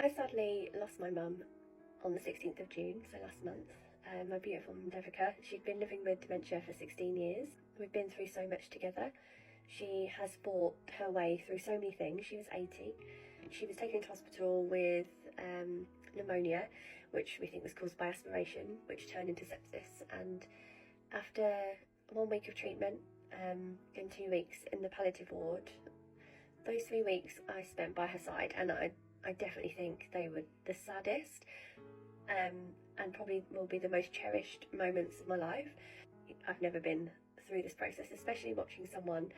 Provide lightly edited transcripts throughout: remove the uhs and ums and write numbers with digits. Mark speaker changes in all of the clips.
Speaker 1: I sadly lost my mum on the 16th of June, so last month. My beautiful mum Devika. She'd been living with dementia for 16 years. We've been through so much together. She has fought her way through so many things. She was 80. She was taken to hospital with pneumonia, which we think was caused by aspiration, which turned into sepsis. And after 1 week of treatment and 2 weeks in the palliative ward, those 3 weeks I spent by her side, and I definitely think they were the saddest and probably will be the most cherished moments of my life. I've never been through this process, especially watching someone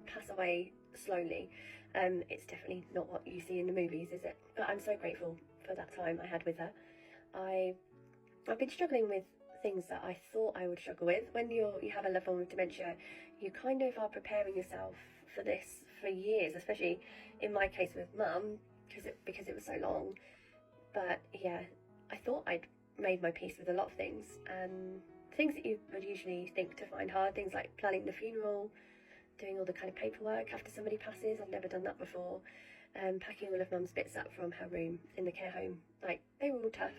Speaker 1: pass away slowly. It's definitely not what you see in the movies, is it? But I'm so grateful for that time I had with her. I've been struggling with things that I thought I would struggle with. When you have a loved one with dementia, you kind of are preparing yourself for this for years, especially in my case with mum, because it was so long. But yeah, I thought I'd made my peace with a lot of things, and things that you would usually think to find hard, things like planning the funeral, doing all the kind of paperwork after somebody passes. I've never done that before. Packing all of mum's bits up from her room in the care home, like, they were all tough.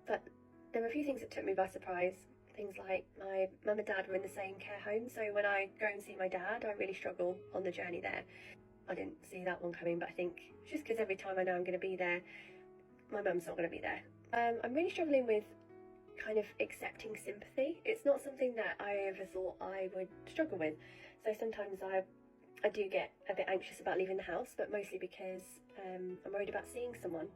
Speaker 1: But there were a few things that took me by surprise. Things like my mum and dad were in the same care home, so when I go and see my dad, I really struggle on the journey there. I didn't see that one coming, but I think just because every time I know I'm going to be there, my mum's not going to be there. I'm really struggling with kind of accepting sympathy. It's not something that I ever thought I would struggle with. So sometimes I do get a bit anxious about leaving the house, but mostly because I'm worried about seeing someone.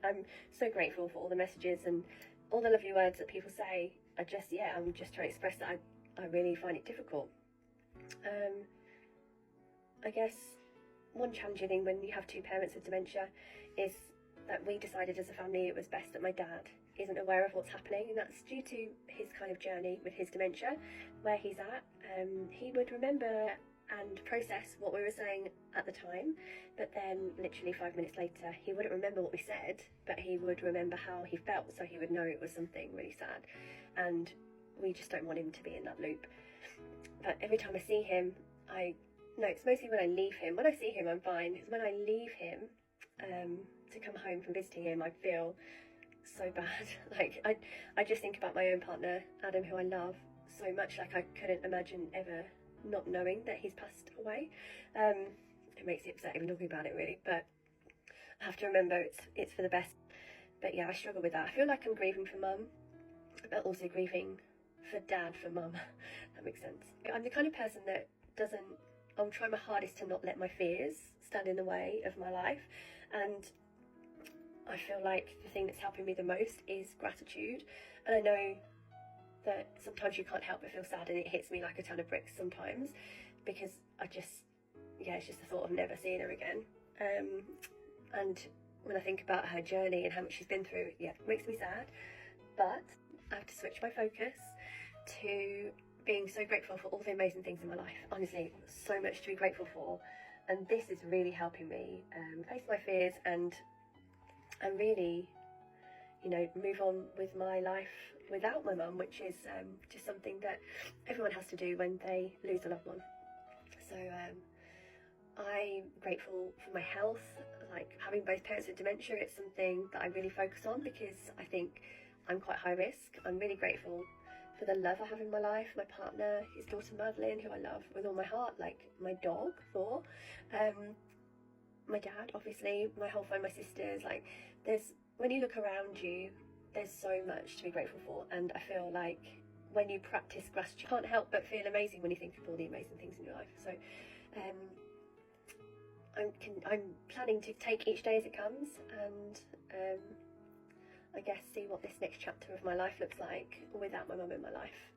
Speaker 1: I'm so grateful for all the messages and all the lovely words that people say. I'm just trying to express that I really find it difficult. I guess one challenging thing when you have two parents with dementia is that we decided as a family it was best that my dad isn't aware of what's happening, and that's due to his kind of journey with his dementia, where he's at. He would remember and process what we were saying at the time, but then literally 5 minutes later he wouldn't remember what we said, but he would remember how he felt, so he would know it was something really sad, and we just don't want him to be in that loop. But every time I see him, no, it's mostly when I leave him. When I see him, I'm fine. It's when I leave him to come home from visiting him, I feel so bad. Like, I just think about my own partner, Adam, who I love so much. Like, I couldn't imagine ever not knowing that he's passed away. It makes me upset even talking about it, really. But I have to remember it's for the best. But yeah, I struggle with that. I feel like I'm grieving for mum, but also grieving for dad for mum. That makes sense. I'm the kind of person that I'll try my hardest to not let my fears stand in the way of my life, and I feel like the thing that's helping me the most is gratitude. And I know that sometimes you can't help but feel sad, and it hits me like a ton of bricks sometimes, because it's just the thought of never seeing her again. And when I think about her journey and how much she's been through, it makes me sad. But I have to switch my focus to being so grateful for all the amazing things in my life. Honestly, so much to be grateful for, and this is really helping me face my fears and really, move on with my life without my mum, which is just something that everyone has to do when they lose a loved one. So I'm grateful for my health. Like, having both parents with dementia, it's something that I really focus on because I think I'm quite high risk. I'm really grateful for the love I have in my life, my partner, his daughter Madeline, who I love with all my heart, like my dog Thor, my dad, obviously, my whole family, my sisters. Like, when you look around you, there's so much to be grateful for, and I feel like when you practice gratitude, you can't help but feel amazing when you think of all the amazing things in your life. So I'm planning to take each day as it comes, and I guess see what this next chapter of my life looks like without my mum in my life.